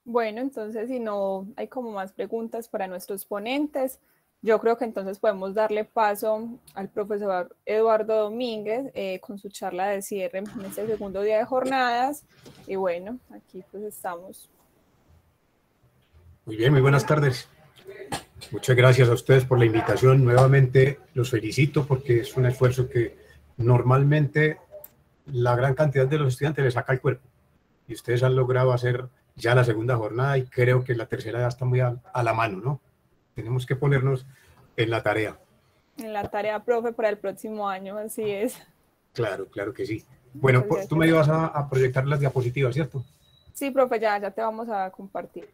Bueno, entonces si no hay como más preguntas para nuestros ponentes, yo creo que entonces podemos darle paso al profesor Eduardo Domínguez con su charla de cierre en este segundo día de jornadas. Y bueno, aquí pues estamos. Muy bien, muy buenas tardes. Muchas gracias a ustedes por la invitación. Nuevamente los felicito porque es un esfuerzo que normalmente la gran cantidad de los estudiantes les saca el cuerpo. Y ustedes han logrado hacer ya la segunda jornada y creo que la tercera ya está muy a la mano, ¿no? Tenemos que ponernos en la tarea. En la tarea, profe, para el próximo año, así es. Claro, claro que sí. Bueno, Muchas tú me gracias. ibas a proyectar las diapositivas, ¿cierto? Sí, profe, ya te vamos a compartir.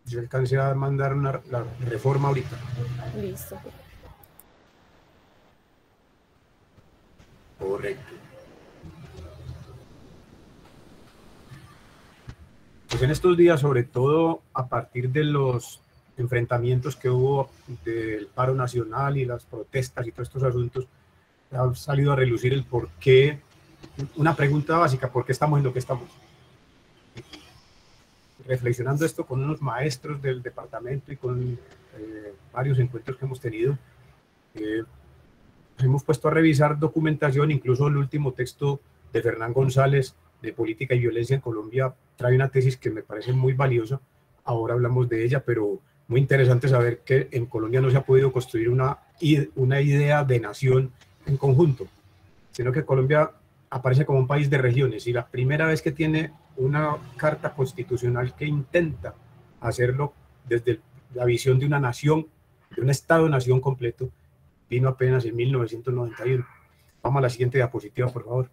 Yo alcancé a mandar la reforma ahorita. Listo. Correcto. Pues en estos días, sobre todo a partir de los enfrentamientos que hubo del paro nacional y las protestas y todos estos asuntos, ha salido a relucir el por qué, una pregunta básica, ¿por qué estamos en lo que estamos? Reflexionando esto con unos maestros del departamento y con varios encuentros que hemos tenido, hemos puesto a revisar documentación, incluso el último texto de Fernán González de Política y Violencia en Colombia trae una tesis que me parece muy valiosa, ahora hablamos de ella, pero muy interesante saber que en Colombia no se ha podido construir una idea de nación en conjunto, sino que Colombia aparece como un país de regiones y la primera vez que tiene una carta constitucional que intenta hacerlo desde la visión de una nación, de un Estado-nación completo, vino apenas en 1991. Vamos a la siguiente diapositiva, por favor.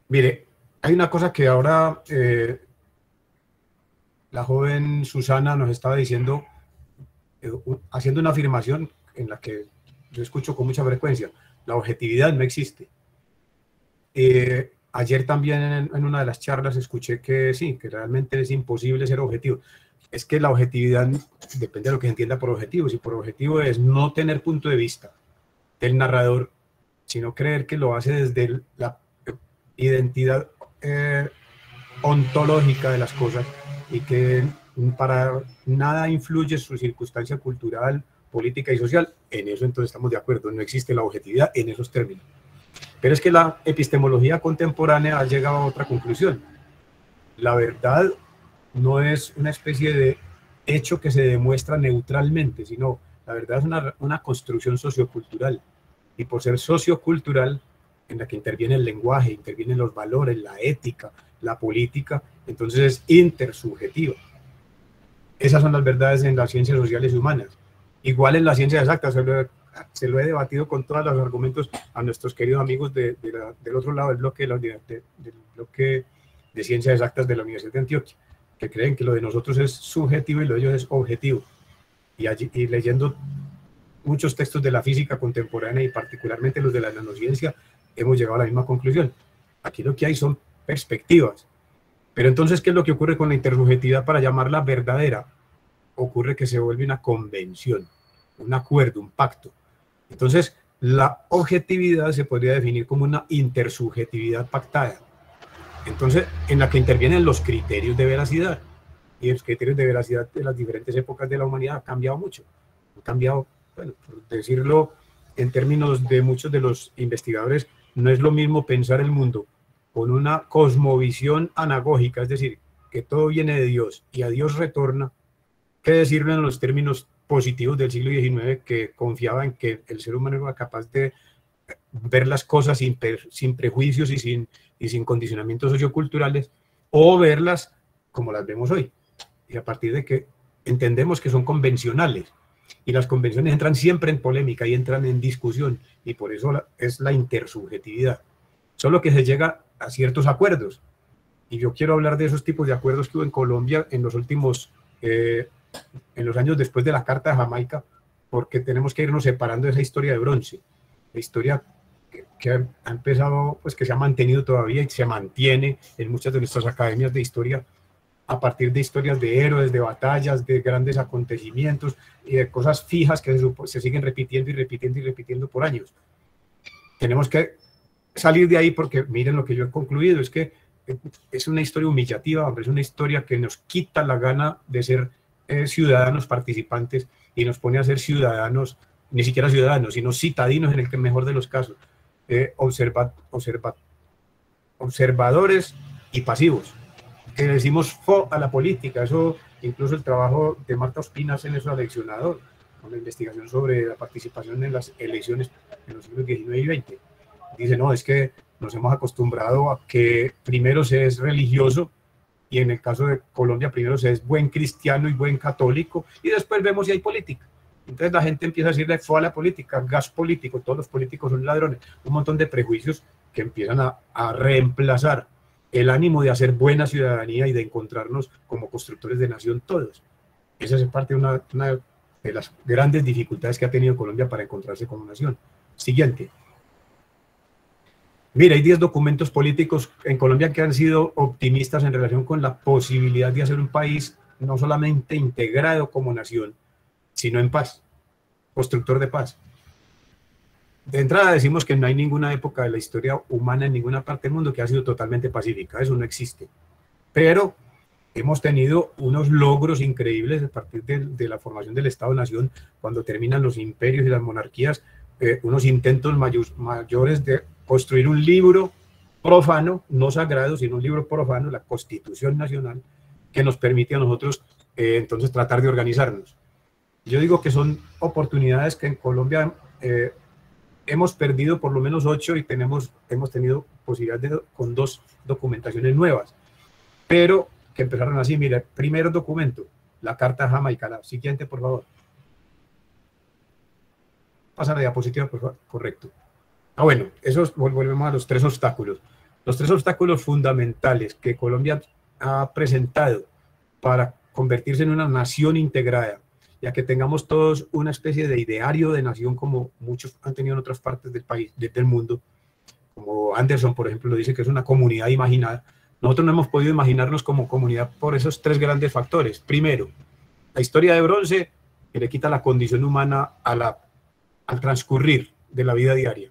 Mire, hay una cosa que ahora la joven Susana nos estaba diciendo, haciendo una afirmación en la que yo escucho con mucha frecuencia: la objetividad no existe. Ayer también en una de las charlas escuché que sí, que realmente es imposible ser objetivo. Es que la objetividad depende de lo que se entienda por objetivo. Si por objetivo es no tener punto de vista del narrador, sino creer que lo hace desde la identidad ontológica de las cosas y que para nada influye su circunstancia cultural, política y social, en eso entonces estamos de acuerdo, no existe la objetividad en esos términos. Pero es que la epistemología contemporánea ha llegado a otra conclusión. La verdad no es una especie de hecho que se demuestra neutralmente, sino la verdad es una construcción sociocultural. Y por ser sociocultural, en la que interviene el lenguaje, intervienen los valores, la ética, la política, entonces es intersubjetiva. Esas son las verdades en las ciencias sociales y humanas. Igual en las ciencias exactas, se lo he debatido con todos los argumentos a nuestros queridos amigos del otro lado del bloque del bloque de ciencias exactas de la Universidad de Antioquia, que creen que lo de nosotros es subjetivo y lo de ellos es objetivo. Y leyendo muchos textos de la física contemporánea y particularmente los de la nanociencia, hemos llegado a la misma conclusión. Aquí lo que hay son perspectivas. Pero entonces, ¿qué es lo que ocurre con la intersubjetividad para llamarla verdadera? Ocurre que se vuelve una convención, un acuerdo, un pacto. Entonces, la objetividad se podría definir como una intersubjetividad pactada. Entonces, en la que intervienen los criterios de veracidad. Y los criterios de veracidad de las diferentes épocas de la humanidad han cambiado mucho. Han cambiado, bueno, por decirlo en términos de muchos de los investigadores, no es lo mismo pensar el mundo con una cosmovisión anagógica, es decir, que todo viene de Dios y a Dios retorna, que decirlo en los términos positivos del siglo XIX, que confiaba en que el ser humano era capaz de ver las cosas sin prejuicios y sin condicionamientos socioculturales, o verlas como las vemos hoy. Y a partir de que entendemos que son convencionales, y las convenciones entran siempre en polémica y entran en discusión, y por eso es la intersubjetividad. Solo que se llega a ciertos acuerdos, y yo quiero hablar de esos tipos de acuerdos que hubo en Colombia en los últimos, en los años después de la Carta de Jamaica, porque tenemos que irnos separando de esa historia de bronce, la historia que ha empezado, pues que se ha mantenido todavía y se mantiene en muchas de nuestras academias de historia, a partir de historias de héroes, de batallas, de grandes acontecimientos y de cosas fijas que se siguen repitiendo y repitiendo y repitiendo por años. Tenemos que salir de ahí porque miren lo que yo he concluido, es que es una historia humillativa, hombre, es una historia que nos quita la gana de ser ciudadanos participantes y nos pone a ser ciudadanos, ni siquiera ciudadanos, sino citadinos en el mejor de los casos, observadores y pasivos, que decimos fo a la política. Eso, incluso el trabajo de Marta Ospinas en eso aleccionador, con la investigación sobre la participación en las elecciones en los siglos XIX y XX. Dice, no, es que nos hemos acostumbrado a que primero se es religioso, y en el caso de Colombia primero se es buen cristiano y buen católico, y después vemos si hay política. Entonces la gente empieza a decirle fue a la política, gas político, todos los políticos son ladrones, un montón de prejuicios que empiezan a reemplazar el ánimo de hacer buena ciudadanía y de encontrarnos como constructores de nación todos. Esa es parte de una de las grandes dificultades que ha tenido Colombia para encontrarse como nación. Siguiente. Mira, hay 10 documentos políticos en Colombia que han sido optimistas en relación con la posibilidad de hacer un país no solamente integrado como nación, sino en paz, constructor de paz. De entrada decimos que no hay ninguna época de la historia humana en ninguna parte del mundo que ha sido totalmente pacífica, eso no existe. Pero hemos tenido unos logros increíbles a partir de la formación del Estado-Nación, cuando terminan los imperios y las monarquías, unos intentos mayores de construir un libro profano, no sagrado, sino un libro profano, la Constitución Nacional, que nos permite a nosotros entonces tratar de organizarnos. Yo digo que son oportunidades que en Colombia hemos perdido por lo menos 8 y hemos tenido posibilidad con 2 documentaciones nuevas, pero que empezaron así. Mira, primer documento, la Carta Jamaicana. Siguiente, por favor. Pasa la diapositiva, por favor. Correcto. Bueno, volvemos a los 3 obstáculos. Los 3 obstáculos fundamentales que Colombia ha presentado para convertirse en una nación integrada, ya que tengamos todos una especie de ideario de nación como muchos han tenido en otras partes del país, del mundo, como Anderson, por ejemplo, lo dice, que es una comunidad imaginada. Nosotros no hemos podido imaginarnos como comunidad por esos 3 grandes factores. Primero, la historia de bronce, que le quita la condición humana al transcurrir de la vida diaria.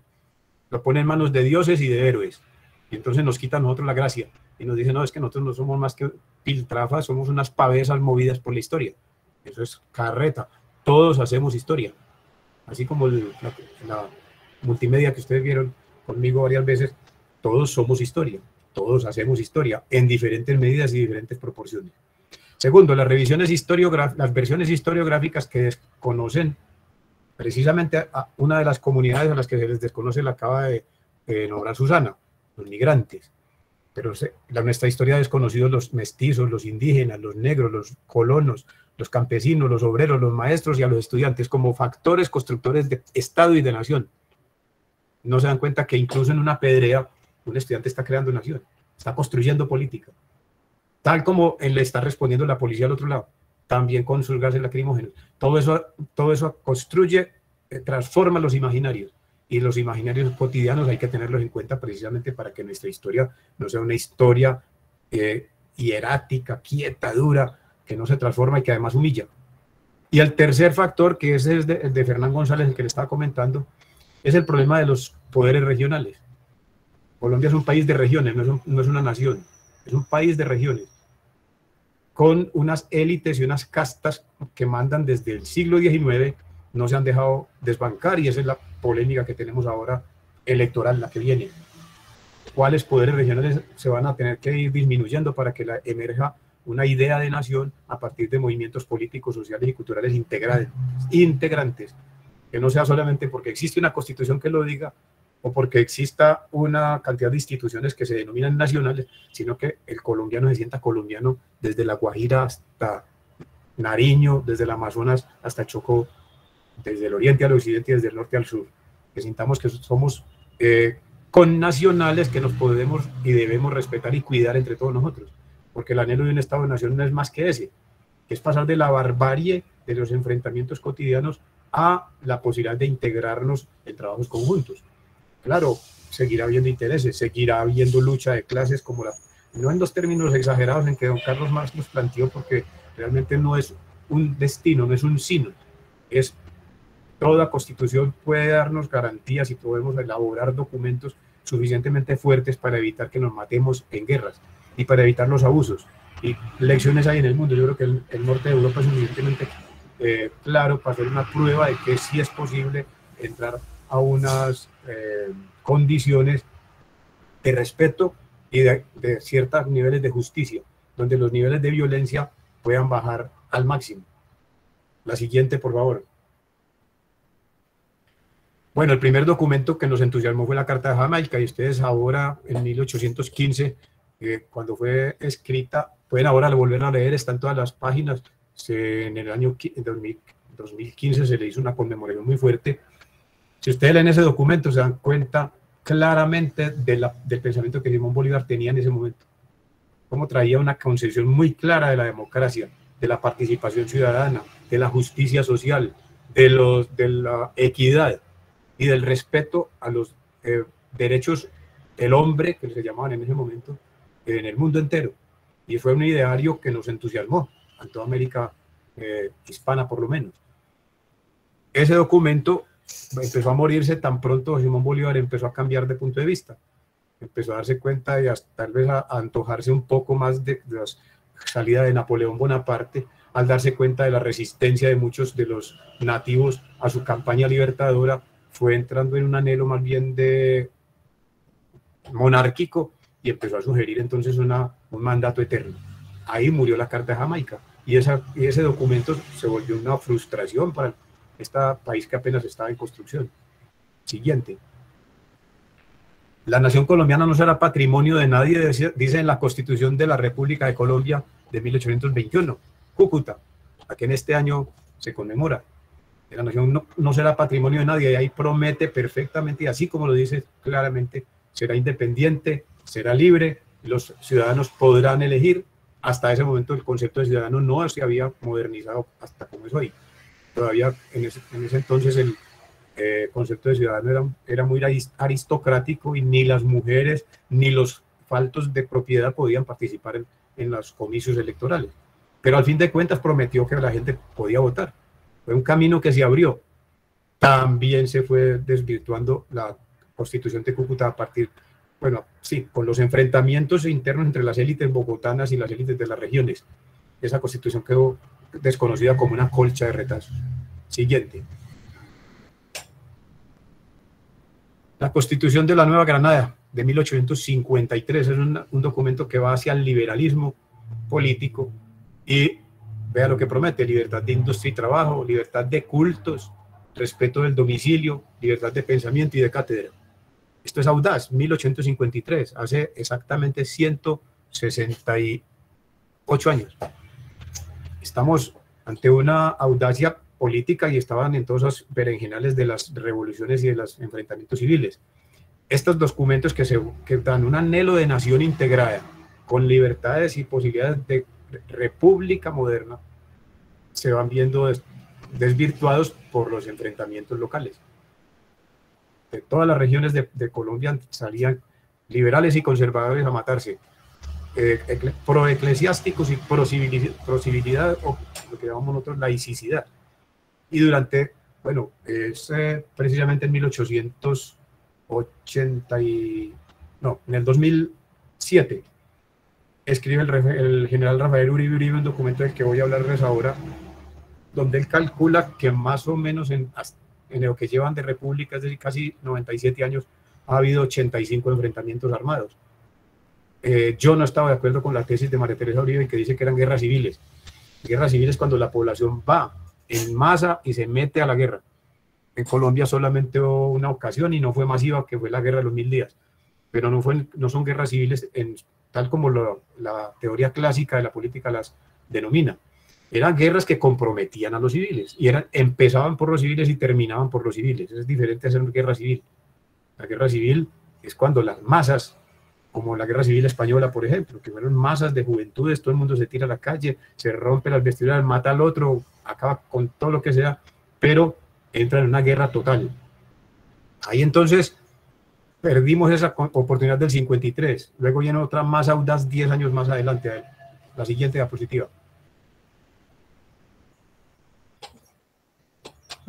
Lo pone en manos de dioses y de héroes, y entonces nos quita a nosotros la gracia, y nos dice, no, es que nosotros no somos más que piltrafas, somos unas pavesas movidas por la historia. Eso es carreta, todos hacemos historia, así como la multimedia que ustedes vieron conmigo varias veces, todos somos historia, todos hacemos historia, en diferentes medidas y diferentes proporciones. Segundo, las versiones historiográficas que desconocen precisamente a una de las comunidades a las que se les desconoce, la acaba de nombrar Susana, los migrantes. Pero nuestra historia ha desconocido los mestizos, los indígenas, los negros, los colonos, los campesinos, los obreros, los maestros y a los estudiantes como factores constructores de Estado y de nación. No se dan cuenta que incluso en una pedrea un estudiante está creando nación, está construyendo política. Tal como le está respondiendo la policía al otro lado, también con sus gases lacrimógenos. Todo eso construye, transforma los imaginarios. Y los imaginarios cotidianos hay que tenerlos en cuenta precisamente para que nuestra historia no sea una historia hierática, quieta, dura, que no se transforma y que además humilla. Y el tercer factor, que es el de Fernán González, el que le estaba comentando, es el problema de los poderes regionales. Colombia es un país de regiones, no es una nación, es un país de regiones, con unas élites y unas castas que mandan desde el siglo XIX, no se han dejado desbancar, y esa es la polémica que tenemos ahora electoral, la que viene. ¿Cuáles poderes regionales se van a tener que ir disminuyendo para que emerja una idea de nación a partir de movimientos políticos, sociales y culturales integrantes? Que no sea solamente porque existe una constitución que lo diga o porque exista una cantidad de instituciones que se denominan nacionales, sino que el colombiano se sienta colombiano desde La Guajira hasta Nariño, desde el Amazonas hasta Chocó, desde el oriente al occidente y desde el norte al sur, que sintamos que somos connacionales, que nos podemos y debemos respetar y cuidar entre todos nosotros, porque el anhelo de un Estado de Nación no es más que ese, que es pasar de la barbarie de los enfrentamientos cotidianos a la posibilidad de integrarnos en trabajos conjuntos. Claro, seguirá habiendo intereses, seguirá habiendo lucha de clases, no en los términos exagerados en que don Carlos Marx nos planteó, porque realmente no es un destino, no es un sino, es toda constitución puede darnos garantías y podemos elaborar documentos suficientemente fuertes para evitar que nos matemos en guerras y para evitar los abusos. Y lecciones hay en el mundo. Yo creo que el norte de Europa es suficientemente claro para hacer una prueba de que sí es posible entrar a unas condiciones de respeto y de ciertos niveles de justicia, donde los niveles de violencia puedan bajar al máximo. La siguiente, por favor. Bueno, el primer documento que nos entusiasmó fue la Carta de Jamaica, y ustedes ahora, en 1815, cuando fue escrita, pueden ahora volver a leer, están todas las páginas. En el año 2015 se le hizo una conmemoración muy fuerte. Si ustedes leen ese documento, se dan cuenta claramente del pensamiento que Simón Bolívar tenía en ese momento. Cómo traía una concepción muy clara de la democracia, de la participación ciudadana, de la justicia social, de la equidad y del respeto a los derechos del hombre, que se llamaban en ese momento, en el mundo entero. Y fue un ideario que nos entusiasmó a toda América hispana, por lo menos. Ese documento empezó a morirse tan pronto Simón Bolívar empezó a cambiar de punto de vista. Empezó a darse cuenta y tal vez a antojarse un poco más de la salida de Napoleón Bonaparte, al darse cuenta de la resistencia de muchos de los nativos a su campaña libertadora. Fue entrando en un anhelo más bien de monárquico y empezó a sugerir entonces un mandato eterno. Ahí murió la Carta de Jamaica, y ese documento se volvió una frustración para este país que apenas estaba en construcción. Siguiente. La nación colombiana no será patrimonio de nadie, dice en la Constitución de la República de Colombia de 1821, Cúcuta, a que en este año se conmemora. La nación no será patrimonio de nadie, y ahí promete perfectamente, y así como lo dice claramente, será independiente, será libre, los ciudadanos podrán elegir. Hasta ese momento el concepto de ciudadano no se había modernizado hasta como es hoy. Todavía en ese entonces el concepto de ciudadano era muy aristocrático, y ni las mujeres ni los faltos de propiedad podían participar en los comicios electorales. Pero al fin de cuentas prometió que la gente podía votar. Fue un camino que se abrió. También se fue desvirtuando la Constitución de Cúcuta a partir, bueno, sí, con los enfrentamientos internos entre las élites bogotanas y las élites de las regiones. Esa Constitución quedó desconocida como una colcha de retazos. Siguiente. La Constitución de la Nueva Granada de 1853 es un documento que va hacia el liberalismo político, y vea lo que promete: libertad de industria y trabajo, libertad de cultos, respeto del domicilio, libertad de pensamiento y de cátedra. Esto es audaz, 1853, hace exactamente 168 años. Estamos ante una audacia política, y estaban en todos los berenjenales de las revoluciones y de los enfrentamientos civiles. Estos documentos que dan un anhelo de nación integrada, con libertades y posibilidades de república moderna, se van viendo desvirtuados por los enfrentamientos locales. De todas las regiones de Colombia salían liberales y conservadores a matarse, proeclesiásticos y procivilidad, o lo que llamamos nosotros laicidad. Y durante, bueno, precisamente en 1880 en el 2007, escribe el general Rafael Uribe Uribe un documento del que voy a hablarles ahora, donde él calcula que más o menos en lo que llevan de república, es decir, casi 97 años, ha habido 85 enfrentamientos armados. Yo no estaba de acuerdo con la tesis de María Teresa Uribe, que dice que eran guerras civiles. Guerras civiles cuando la población va en masa y se mete a la guerra. En Colombia solamente hubo una ocasión, y no fue masiva, que fue la guerra de los 1000 días. Pero no son guerras civiles tal como la teoría clásica de la política las denomina. Eran guerras que comprometían a los civiles, y empezaban por los civiles y terminaban por los civiles. Es diferente a hacer una guerra civil. La guerra civil es cuando las masas, como la guerra civil española, por ejemplo, que fueron masas de juventudes, todo el mundo se tira a la calle, se rompe las vestiduras, mata al otro, acaba con todo lo que sea, pero entra en una guerra total. Ahí entonces perdimos esa oportunidad del 53. Luego viene otra más audaz 10 años más adelante. La siguiente diapositiva.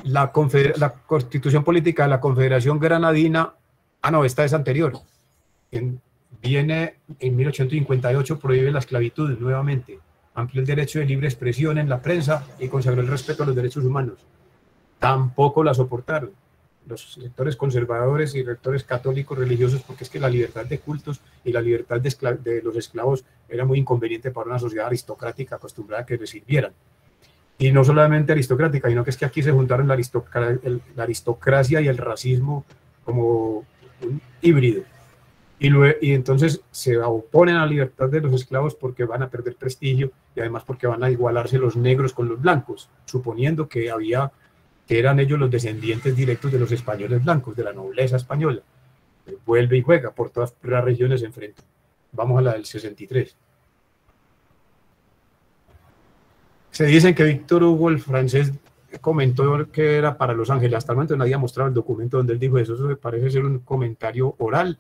La Constitución Política de la Confederación Granadina no, esta es anterior. Viene en 1858, prohíbe la esclavitud nuevamente, amplió el derecho de libre expresión en la prensa y consagró el respeto a los derechos humanos. Tampoco la soportaron los sectores conservadores y rectores católicos religiosos, porque es que la libertad de cultos y la libertad de los esclavos era muy inconveniente para una sociedad aristocrática acostumbrada a que les sirvieran. Y no solamente aristocrática, sino que es que aquí se juntaron la aristocracia y el racismo como un híbrido. Y entonces se oponen a la libertad de los esclavos porque van a perder prestigio y además porque van a igualarse los negros con los blancos, suponiendo que eran ellos los descendientes directos de los españoles blancos, de la nobleza española. Vuelve y juega, por todas las regiones se enfrenta. Vamos a la del 63. Se dicen que Víctor Hugo, el francés, comentó que era para Los Ángeles. Hasta el momento nadie ha mostrado el documento donde él dijo eso. Eso parece ser un comentario oral,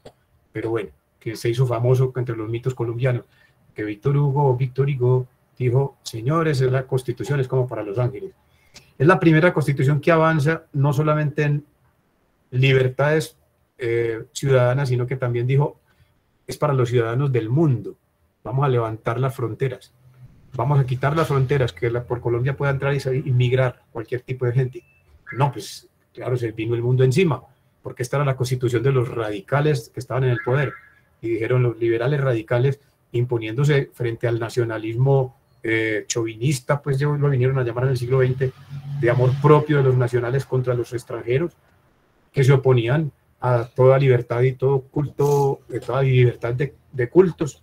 pero bueno, que se hizo famoso entre los mitos colombianos, que Víctor Hugo dijo, señores, la Constitución es como para Los Ángeles. Es la primera Constitución que avanza no solamente en libertades ciudadanas, sino que también dijo, es para los ciudadanos del mundo. Vamos a levantar las fronteras. Vamos a quitar las fronteras, que por Colombia pueda entrar y migrar cualquier tipo de gente. No, pues claro, se vino el mundo encima, porque esta era la Constitución de los radicales que estaban en el poder. Y dijeron los liberales radicales, imponiéndose frente al nacionalismo chauvinista, pues lo vinieron a llamar en el siglo XX, de amor propio de los nacionales contra los extranjeros, que se oponían a toda libertad y todo culto, toda libertad de cultos,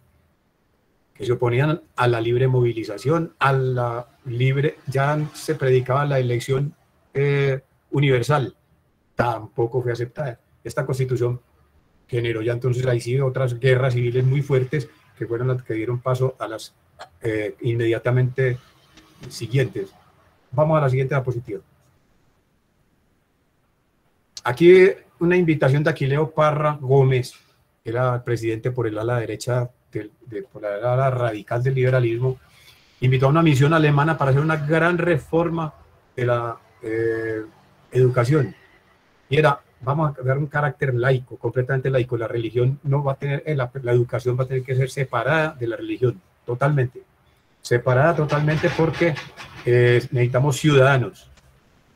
que se oponían a la libre movilización, a la libre, ya se predicaba la elección universal, tampoco fue aceptada. Esta Constitución generó ya entonces ahí sí otras guerras civiles muy fuertes, que fueron las que dieron paso a las inmediatamente siguientes. Vamos a la siguiente diapositiva. Aquí una invitación de Aquileo Parra Gómez, que era presidente por el ala derecha, por el ala radical del liberalismo, invitó a una misión alemana para hacer una gran reforma de la educación. Y era, vamos a dar un carácter laico, completamente laico. La religión no va a tener, la educación va a tener que ser separada de la religión, totalmente. Separada totalmente porque necesitamos ciudadanos.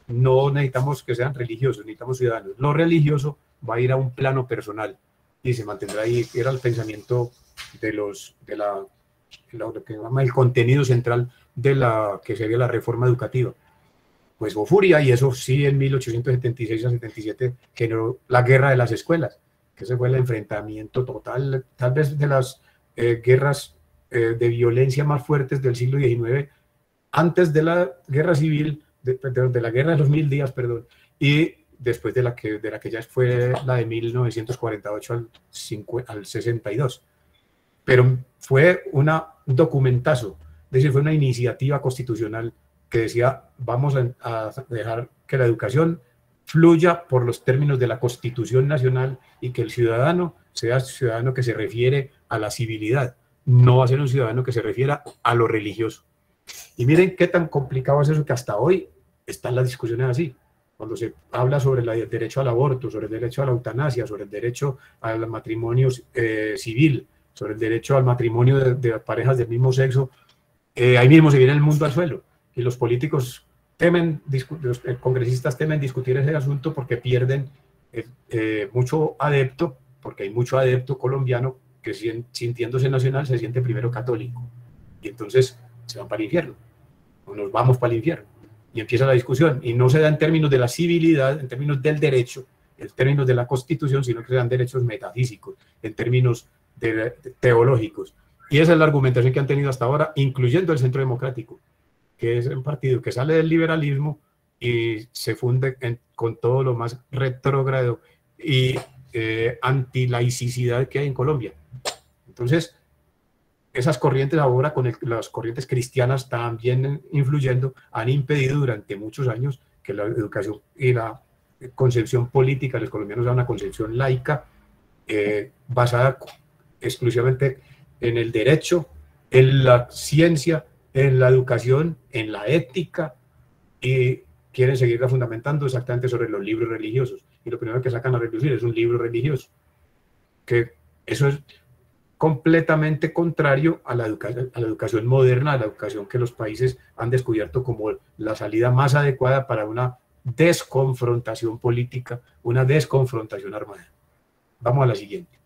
No necesitamos que sean religiosos, necesitamos ciudadanos. Lo religioso va a ir a un plano personal y se mantendrá ahí. Era el pensamiento de lo que llama el contenido central de la que sería la reforma educativa. Pues hubo furia, y eso sí, en 1876 a 77 generó la guerra de las escuelas, que ese fue el enfrentamiento total, tal vez de las guerras de violencia más fuertes del siglo XIX, antes de la guerra civil, de la guerra de los 1000 días, perdón, y después de la que ya fue la de 1948 al 62. Pero fue un documentazo, es decir, fue una iniciativa constitucional que decía, vamos a dejar que la educación fluya por los términos de la Constitución Nacional y que el ciudadano sea ciudadano que se refiere a la civilidad, no va a ser un ciudadano que se refiera a lo religioso. Y miren qué tan complicado es eso, que hasta hoy están las discusiones así. Cuando se habla sobre el derecho al aborto, sobre el derecho a la eutanasia, sobre el derecho al matrimonio civil, sobre el derecho al matrimonio de parejas del mismo sexo, ahí mismo se viene el mundo al suelo. Y los políticos los congresistas temen discutir ese asunto porque pierden mucho adepto, porque hay mucho adepto colombiano que sintiéndose nacional se siente primero católico. Y entonces se van para el infierno, o nos vamos para el infierno. Y empieza la discusión, y no se da en términos de la civilidad, en términos del derecho, en términos de la Constitución, sino que se dan derechos metafísicos, en términos teológicos. Y esa es la argumentación que han tenido hasta ahora, incluyendo el Centro Democrático, que es un partido que sale del liberalismo y se funde con todo lo más retrógrado y antilaicidad que hay en Colombia. Entonces, esas corrientes ahora, con las corrientes cristianas también influyendo, han impedido durante muchos años que la educación y la concepción política de los colombianos sea una concepción laica, basada exclusivamente en el derecho, en la ciencia, en la educación, en la ética, y quieren seguirla fundamentando exactamente sobre los libros religiosos. Y lo primero que sacan a relucir es un libro religioso. que eso es completamente contrario a la educación moderna, a la educación que los países han descubierto como la salida más adecuada para una desconfrontación política, una desconfrontación armada. Vamos a la siguiente.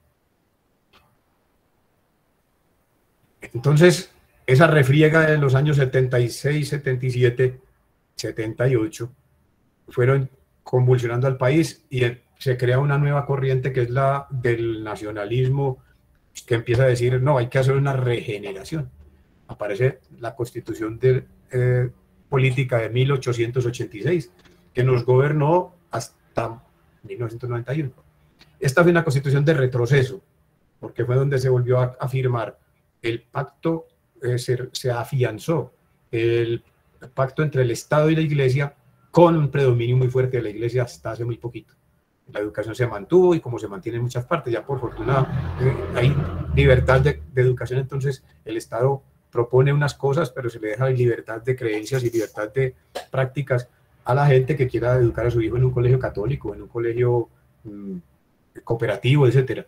Entonces, esa refriega de los años 76, 77, 78, fueron convulsionando al país y se crea una nueva corriente que es la del nacionalismo, que empieza a decir, no, hay que hacer una regeneración. Aparece la Constitución Política de 1886, que nos gobernó hasta 1991. Esta fue una constitución de retroceso, porque fue donde se volvió a firmar el pacto, se afianzó el pacto entre el Estado y la Iglesia, con un predominio muy fuerte de la Iglesia hasta hace muy poquito. La educación se mantuvo y como se mantiene en muchas partes, ya por fortuna hay libertad de educación, entonces el Estado propone unas cosas, pero se le deja libertad de creencias y libertad de prácticas a la gente que quiera educar a su hijo en un colegio católico, en un colegio cooperativo, etcétera.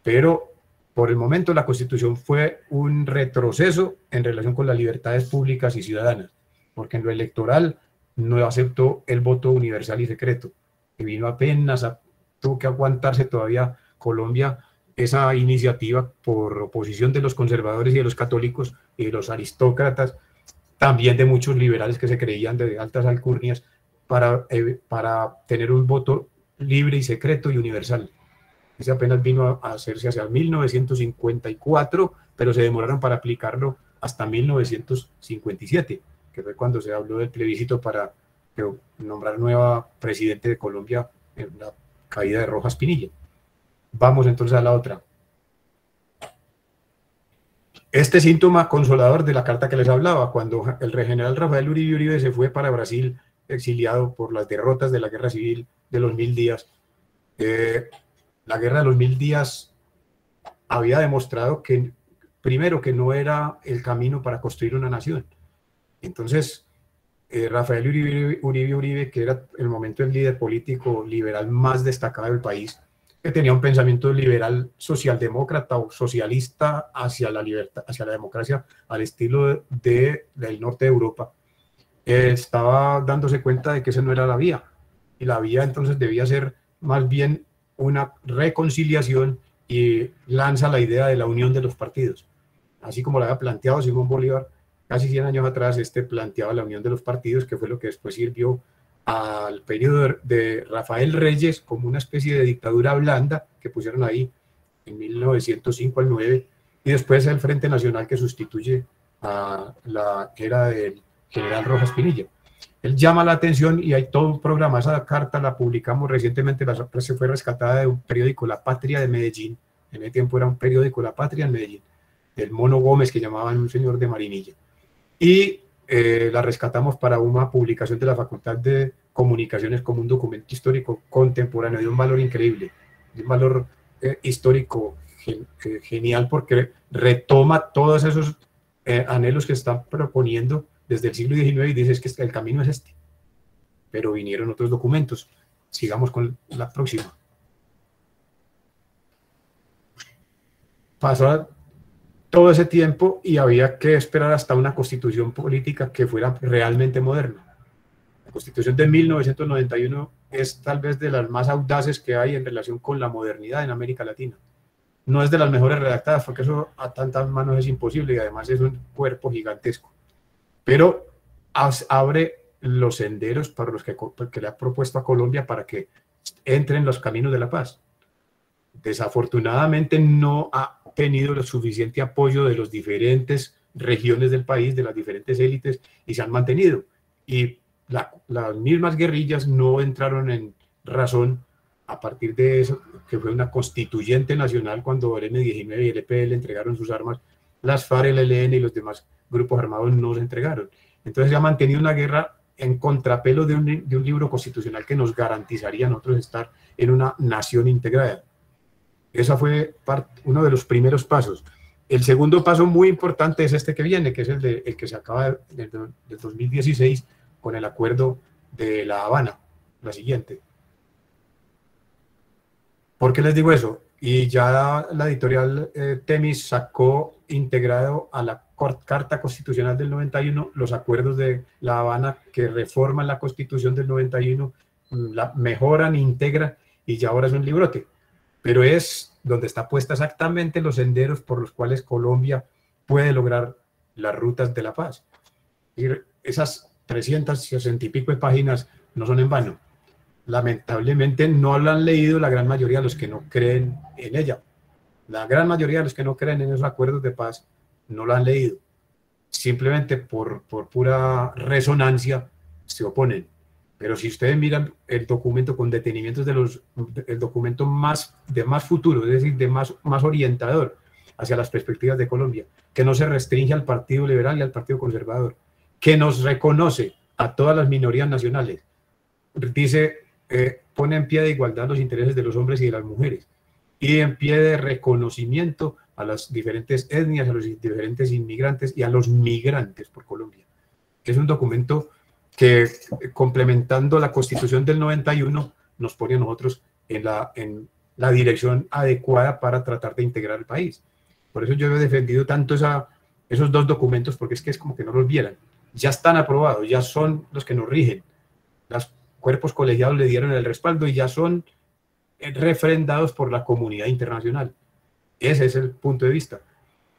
Pero por el momento la Constitución fue un retroceso en relación con las libertades públicas y ciudadanas, porque en lo electoral no aceptó el voto universal y secreto, que vino apenas, tuvo que aguantarse todavía Colombia esa iniciativa por oposición de los conservadores y de los católicos y de los aristócratas, también de muchos liberales que se creían de altas alcurnias, para tener un voto libre y secreto y universal. Ese apenas vino a hacerse hacia 1954, pero se demoraron para aplicarlo hasta 1957, que fue cuando se habló del plebiscito para nombrar nueva presidente de Colombia en la caída de Rojas Pinilla. Vamos entonces a la otra. Este síntoma consolador de la carta que les hablaba, cuando el general Rafael Uribe se fue para Brasil, exiliado por las derrotas de la guerra civil de los 1000 días, la guerra de los 1000 días había demostrado que, primero, que no era el camino para construir una nación. Entonces, Rafael Uribe, que era en el momento el líder político liberal más destacado del país, que tenía un pensamiento liberal socialdemócrata o socialista hacia la libertad, hacia la democracia, al estilo del norte de Europa, estaba dándose cuenta de que esa no era la vía. Y la vía entonces debía ser más bien una reconciliación, y lanza la idea de la unión de los partidos. Así como la había planteado Simón Bolívar casi 100 años atrás, planteaba la unión de los partidos, que fue lo que después sirvió al periodo de Rafael Reyes como una especie de dictadura blanda que pusieron ahí en 1905 al 9, y después el Frente Nacional, que sustituye a la que era del general Rojas Pinilla. Él llama la atención y hay todo un programa. Esa carta la publicamos recientemente, se fue rescatada de un periódico, La Patria de Medellín. En ese tiempo era un periódico, La Patria en Medellín, del Mono Gómez, que llamaban un señor de Marinilla. Y la rescatamos para una publicación de la Facultad de Comunicaciones como un documento histórico contemporáneo de un valor increíble, de un valor histórico genial, porque retoma todos esos anhelos que están proponiendo desde el siglo XIX y dices que el camino es este. Pero vinieron otros documentos. Sigamos con la próxima. Pasó todo ese tiempo y había que esperar hasta una constitución política que fuera realmente moderna. La Constitución de 1991 es tal vez de las más audaces que hay en relación con la modernidad en América Latina. No es de las mejores redactadas, porque eso a tantas manos es imposible y además es un cuerpo gigantesco. Pero abre los senderos para los que le ha propuesto a Colombia para que entre en los caminos de la paz. Desafortunadamente no ha tenido el suficiente apoyo de las diferentes regiones del país, de las diferentes élites, y se han mantenido. Y las mismas guerrillas no entraron en razón a partir de eso, que fue una constituyente nacional cuando el M-19 y el EPL entregaron sus armas. Las FARC, el ELN y los demás grupos armados no se entregaron. Entonces se ha mantenido una guerra en contrapelo de un libro constitucional que nos garantizaría a nosotros estar en una nación integrada. Esa fue uno de los primeros pasos. El segundo paso muy importante es este que viene, que es el que se acaba del 2016 con el acuerdo de La Habana, la siguiente. ¿Por qué les digo eso? y ya la editorial Temis sacó integrado a la Carta Constitucional del 91 los acuerdos de La Habana que reforman la Constitución del 91, la mejoran, integran, y ya ahora es un librote. Pero es donde está puesta exactamente los senderos por los cuales Colombia puede lograr las rutas de la paz. Y esas 360 y pico de páginas no son en vano. Lamentablemente no la han leído la gran mayoría de los que no creen en ella. La gran mayoría de los que no creen en esos acuerdos de paz no lo han leído. Simplemente por pura resonancia se oponen. Pero si ustedes miran el documento con detenimientos el documento de más futuro, es decir, de más orientador hacia las perspectivas de Colombia, que no se restringe al Partido Liberal y al Partido Conservador, que nos reconoce a todas las minorías nacionales, dice, pone en pie de igualdad los intereses de los hombres y de las mujeres, y en pie de reconocimiento a las diferentes etnias, a los diferentes inmigrantes y a los migrantes por Colombia. Es un documento que, complementando la Constitución del 91, nos pone a nosotros en la dirección adecuada para tratar de integrar el país. Por eso yo he defendido tanto esos dos documentos, porque es que es como que no los vieran. Ya están aprobados, ya son los que nos rigen. Los cuerpos colegiados le dieron el respaldo y ya son refrendados por la comunidad internacional. Ese es el punto de vista.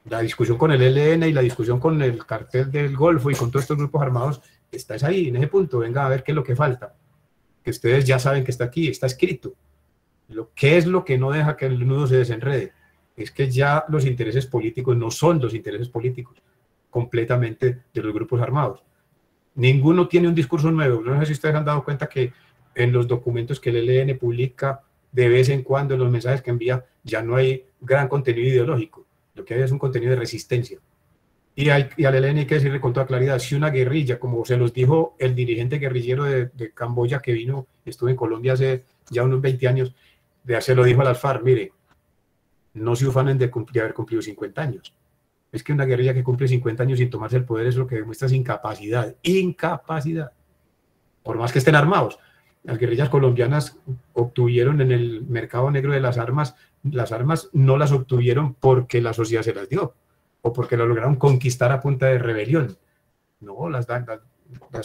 La discusión con el ELN y la discusión con el cartel del Golfo y con todos estos grupos armados está ahí, en ese punto. Venga a ver qué es lo que falta. Que ustedes ya saben que está aquí, está escrito. ¿Qué es lo que no deja que el nudo se desenrede? Es que ya los intereses políticos no son los intereses políticos completamente de los grupos armados. Ninguno tiene un discurso nuevo. No sé si ustedes han dado cuenta que en los documentos que el ELN publica de vez en cuando, en los mensajes que envía, ya no hay gran contenido ideológico. Lo que hay es un contenido de resistencia. Y al ELN hay que decirle con toda claridad, si una guerrilla, como se los dijo el dirigente guerrillero de Camboya que estuvo en Colombia hace ya unos 20 años, se lo dijo a las FARC, mire, no se ufanen de haber cumplido 50 años. Es que una guerrilla que cumple 50 años sin tomarse el poder es lo que demuestra es incapacidad. Incapacidad. Por más que estén armados. Las guerrillas colombianas obtuvieron en el mercado negro de las armas no las obtuvieron porque la sociedad se las dio o porque lo lograron conquistar a punta de rebelión. No, las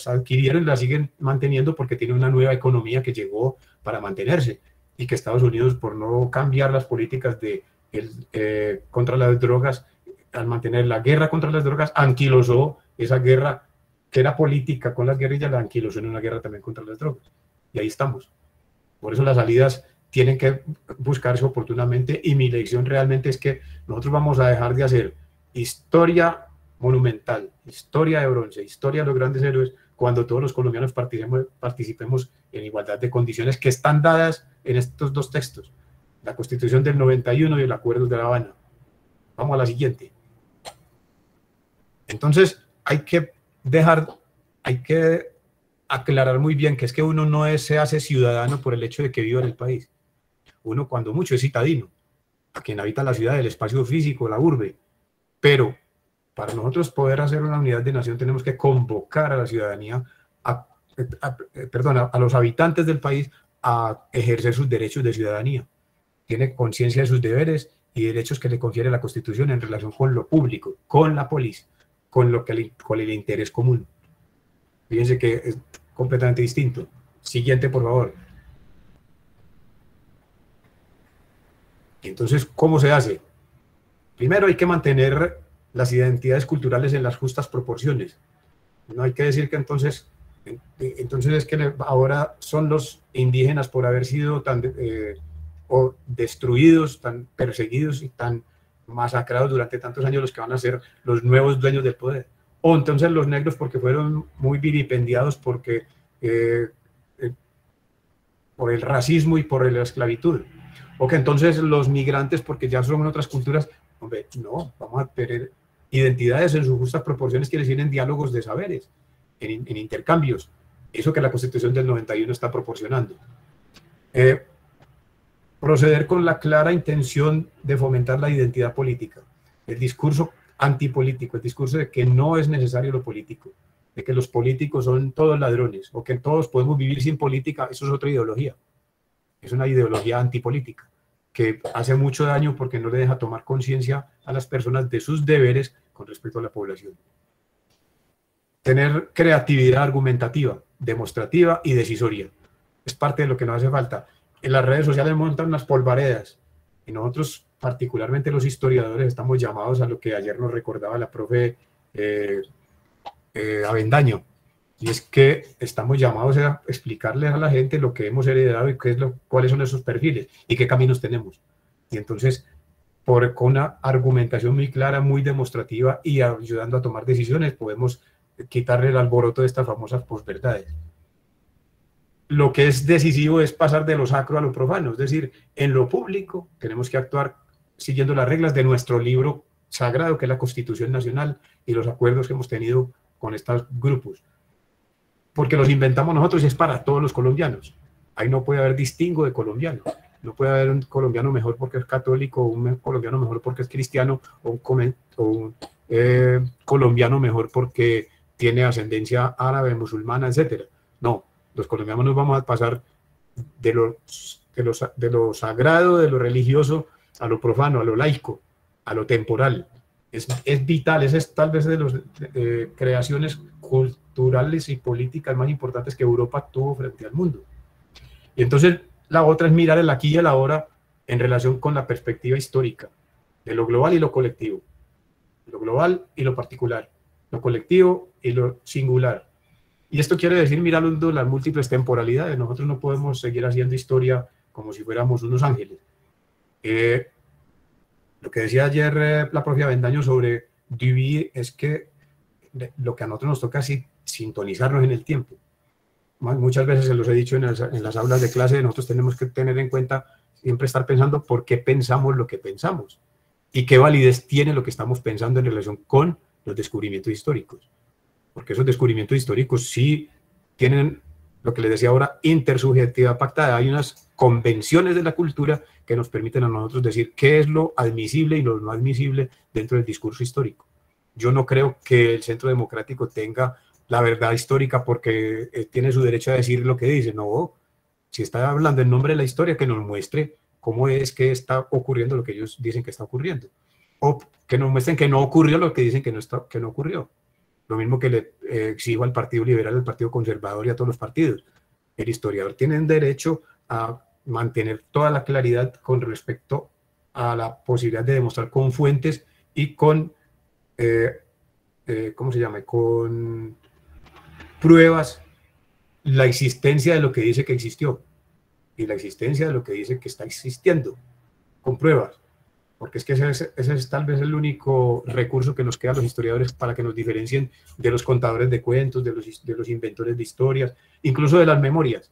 adquirieron y las siguen manteniendo porque tiene una nueva economía que llegó para mantenerse y que Estados Unidos, por no cambiar las políticas contra las drogas, al mantener la guerra contra las drogas, anquilosó esa guerra que era política con las guerrillas, la anquilosó en una guerra también contra las drogas. Y ahí estamos. Por eso las salidas tienen que buscarse oportunamente y mi lección realmente es que nosotros vamos a dejar de hacer historia monumental, historia de bronce, historia de los grandes héroes, cuando todos los colombianos participemos en igualdad de condiciones que están dadas en estos dos textos, la Constitución del 91 y el Acuerdo de La Habana. Vamos a la siguiente. Entonces, hay que aclarar muy bien que es que uno no se hace ciudadano por el hecho de que viva en el país. Uno, cuando mucho, es citadino, a quien habita la ciudad, el espacio físico, la urbe. Pero para nosotros poder hacer una unidad de nación tenemos que convocar a la ciudadanía, a los habitantes del país a ejercer sus derechos de ciudadanía. Tiene conciencia de sus deberes y derechos que le confiere la Constitución en relación con lo público, con la polis, con el interés común. Fíjense que es completamente distinto. Siguiente, por favor. Entonces, ¿cómo se hace? Primero hay que mantener las identidades culturales en las justas proporciones. No hay que decir que entonces es que ahora son los indígenas por haber sido tan destruidos, tan perseguidos y tan masacrados durante tantos años los que van a ser los nuevos dueños del poder. O entonces los negros porque fueron muy vilipendiados por el racismo y por la esclavitud. O que entonces los migrantes porque ya son otras culturas. Hombre, no, vamos a tener identidades en sus justas proporciones, quiere decir en diálogos de saberes, en intercambios. Eso que la Constitución del 91 está proporcionando. Proceder con la clara intención de fomentar la identidad política. El discurso antipolítico, el discurso de que no es necesario lo político, de que los políticos son todos ladrones, o que todos podemos vivir sin política, eso es otra ideología. Es una ideología antipolítica. que hace mucho daño porque no le deja tomar conciencia a las personas de sus deberes con respecto a la población. Tener creatividad argumentativa, demostrativa y decisoria. Es parte de lo que nos hace falta. En las redes sociales montan unas polvaredas y nosotros, particularmente los historiadores, estamos llamados a lo que ayer nos recordaba la profe Avendaño, y es que estamos llamados a explicarles a la gente lo que hemos heredado y cuáles son esos perfiles y qué caminos tenemos. Y entonces, con una argumentación muy clara, muy demostrativa y ayudando a tomar decisiones, podemos quitarle el alboroto de estas famosas posverdades. Lo que es decisivo es pasar de lo sacro a lo profano, es decir, en lo público tenemos que actuar siguiendo las reglas de nuestro libro sagrado, que es la Constitución Nacional y los acuerdos que hemos tenido con estos grupos, porque los inventamos nosotros y es para todos los colombianos. Ahí no puede haber distingo de colombiano. No puede haber un colombiano mejor porque es católico, un colombiano mejor porque es cristiano, o un colombiano mejor porque tiene ascendencia árabe, musulmana, etc. No, los colombianos nos vamos a pasar de lo sagrado, de lo religioso, a lo profano, a lo laico, a lo temporal. Es vital, esa es tal vez de las creaciones culturales y políticas más importantes que Europa tuvo frente al mundo. Y entonces la otra es mirar el aquí y el ahora en relación con la perspectiva histórica, de lo global y lo colectivo, lo global y lo particular, lo colectivo y lo singular. Y esto quiere decir mirando las múltiples temporalidades. Nosotros no podemos seguir haciendo historia como si fuéramos unos ángeles. Lo que decía ayer la propia Avendaño sobre Dewey es que lo que a nosotros nos toca es sintonizarnos en el tiempo. Muchas veces se los he dicho en las aulas de clase, nosotros tenemos que tener en cuenta, siempre estar pensando por qué pensamos lo que pensamos y qué validez tiene lo que estamos pensando en relación con los descubrimientos históricos. Porque esos descubrimientos históricos sí tienen, lo que les decía ahora, intersubjetividad pactada. Hay unas convenciones de la cultura que nos permiten a nosotros decir qué es lo admisible y lo no admisible dentro del discurso histórico. Yo no creo que el Centro Democrático tenga la verdad histórica porque tiene su derecho a decir lo que dice. No, si está hablando en nombre de la historia, que nos muestre cómo es que está ocurriendo lo que ellos dicen que está ocurriendo. O que nos muestren que no ocurrió lo que dicen que no ocurrió. Lo mismo que le exijo al Partido Liberal, al Partido Conservador y a todos los partidos. El historiador tiene derecho a mantener toda la claridad con respecto a la posibilidad de demostrar con fuentes y con, ¿cómo se llama? Con pruebas la existencia de lo que dice que existió y la existencia de lo que dice que está existiendo, con pruebas. Porque es que ese es tal vez el único recurso que nos queda a los historiadores para que nos diferencien de los contadores de cuentos, de los inventores de historias, incluso de las memorias.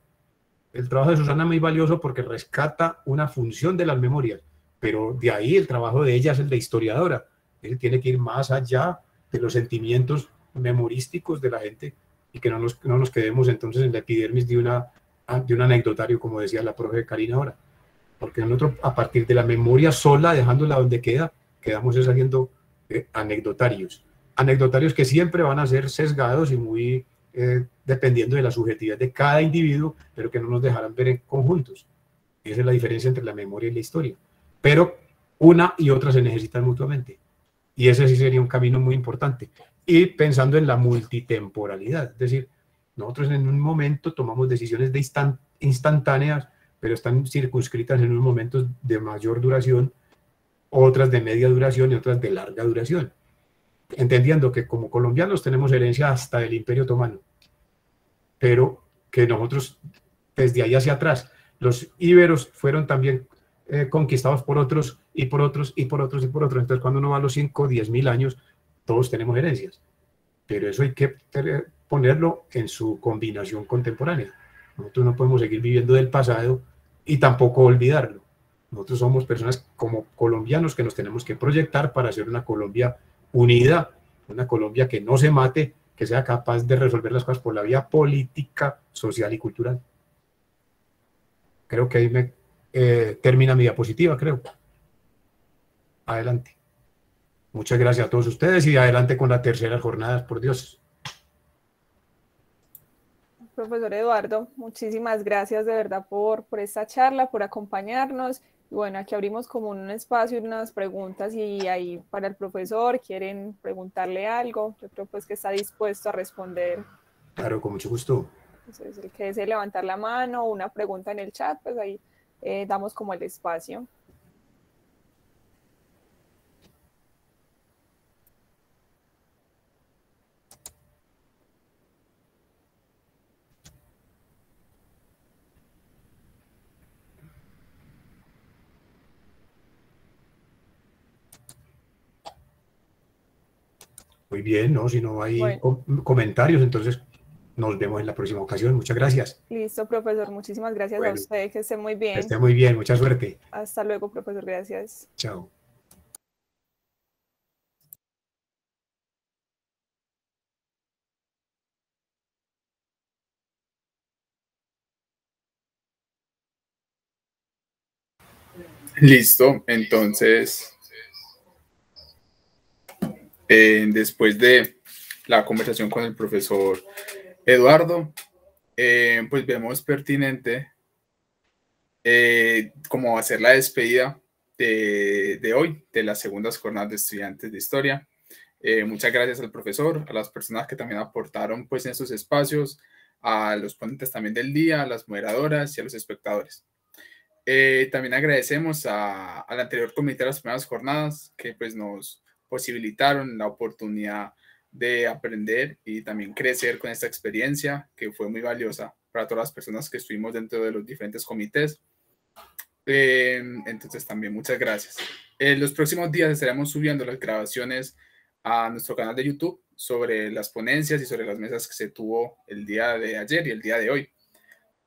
El trabajo de Susana es muy valioso porque rescata una función de las memorias, pero de ahí el trabajo de ella es el de historiadora. Él tiene que ir más allá de los sentimientos memorísticos de la gente y que no nos quedemos entonces en la epidermis de un anecdotario, como decía la profe Karina ahora. Porque nosotros, a partir de la memoria sola, dejándola donde quedamos haciendo anecdotarios. Anecdotarios que siempre van a ser sesgados y muy dependiendo de la subjetividad de cada individuo, pero que no nos dejarán ver en conjuntos. Esa es la diferencia entre la memoria y la historia. Pero una y otra se necesitan mutuamente. Y ese sí sería un camino muy importante. Y pensando en la multitemporalidad, es decir, nosotros en un momento tomamos decisiones instantáneas, pero están circunscritas en unos momentos de mayor duración, otras de media duración y otras de larga duración. Entendiendo que como colombianos tenemos herencia hasta del Imperio Otomano, pero que nosotros desde ahí hacia atrás, los íberos fueron también conquistados por otros y por otros y por otros y por otros. Entonces cuando uno va a los 5 o 10 mil años, todos tenemos herencias, pero eso hay que ponerlo en su combinación contemporánea. Nosotros no podemos seguir viviendo del pasado y tampoco olvidarlo. Nosotros somos personas como colombianos que nos tenemos que proyectar para hacer una Colombia unida, una Colombia que no se mate, que sea capaz de resolver las cosas por la vía política, social y cultural. Creo que ahí termina mi diapositiva, creo. Adelante. Muchas gracias a todos ustedes y adelante con la tercera jornada, por Dios. Profesor Eduardo, muchísimas gracias de verdad por esta charla, por acompañarnos Bueno, aquí abrimos como un espacio y unas preguntas y ahí para el profesor quieren preguntarle algo. Yo creo pues que está dispuesto a responder. Claro, con mucho gusto. Entonces, el que desee levantar la mano o una pregunta en el chat, pues ahí damos como el espacio. Muy bien, ¿no? Si no hay Bueno, comentarios, entonces nos vemos en la próxima ocasión. Muchas gracias. listo, profesor. Muchísimas gracias a Bueno, usted. Que esté muy que bien. esté muy bien. Mucha suerte. Hasta luego, profesor. Gracias. Chao. Listo, entonces, después de la conversación con el profesor Eduardo, pues vemos pertinente cómo hacer la despedida de hoy, de las segundas jornadas de estudiantes de historia. Muchas gracias al profesor, a las personas que también aportaron pues en estos espacios, a los ponentes también del día, a las moderadoras y a los espectadores. También agradecemos al anterior comité de las primeras jornadas que pues nos posibilitaron la oportunidad de aprender y también crecer con esta experiencia que fue muy valiosa para todas las personas que estuvimos dentro de los diferentes comités. Entonces también muchas gracias. En los próximos días estaremos subiendo las grabaciones a nuestro canal de YouTube sobre las ponencias y sobre las mesas que se tuvo el día de ayer y el día de hoy.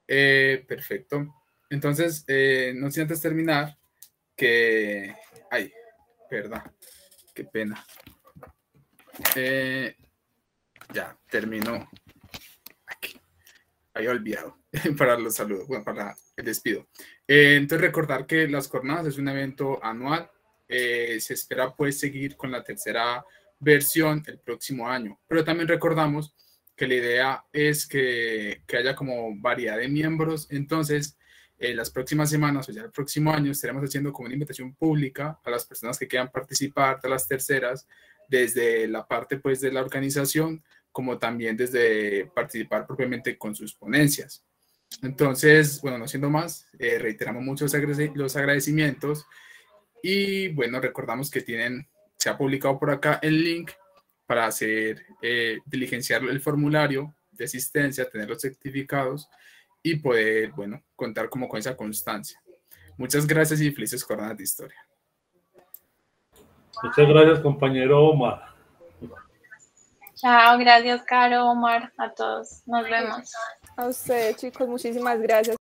Perfecto. Entonces, no sin antes terminar, que... Ay, perdón, qué pena. Ya, terminó. Aquí. Había olvidado para los saludos, bueno, para el despido. Entonces, recordar que las jornadas es un evento anual. Se espera pues seguir con la tercera versión el próximo año. Pero también recordamos que la idea es que haya como variedad de miembros. Entonces, las próximas semanas o ya el próximo año estaremos haciendo como una invitación pública a las personas que quieran participar de las terceras, desde la parte pues de la organización, como también desde participar propiamente con sus ponencias. Entonces, bueno, no siendo más, reiteramos mucho los agradecimientos y bueno, recordamos que se ha publicado por acá el link para hacer, diligenciar el formulario de asistencia, tener los certificados y poder, bueno, contar como con esa constancia. Muchas gracias y felices jornadas de historia. Muchas gracias, compañero Omar. Chao, gracias, Caro, Omar, a todos. Nos vemos. A usted, chicos, muchísimas gracias.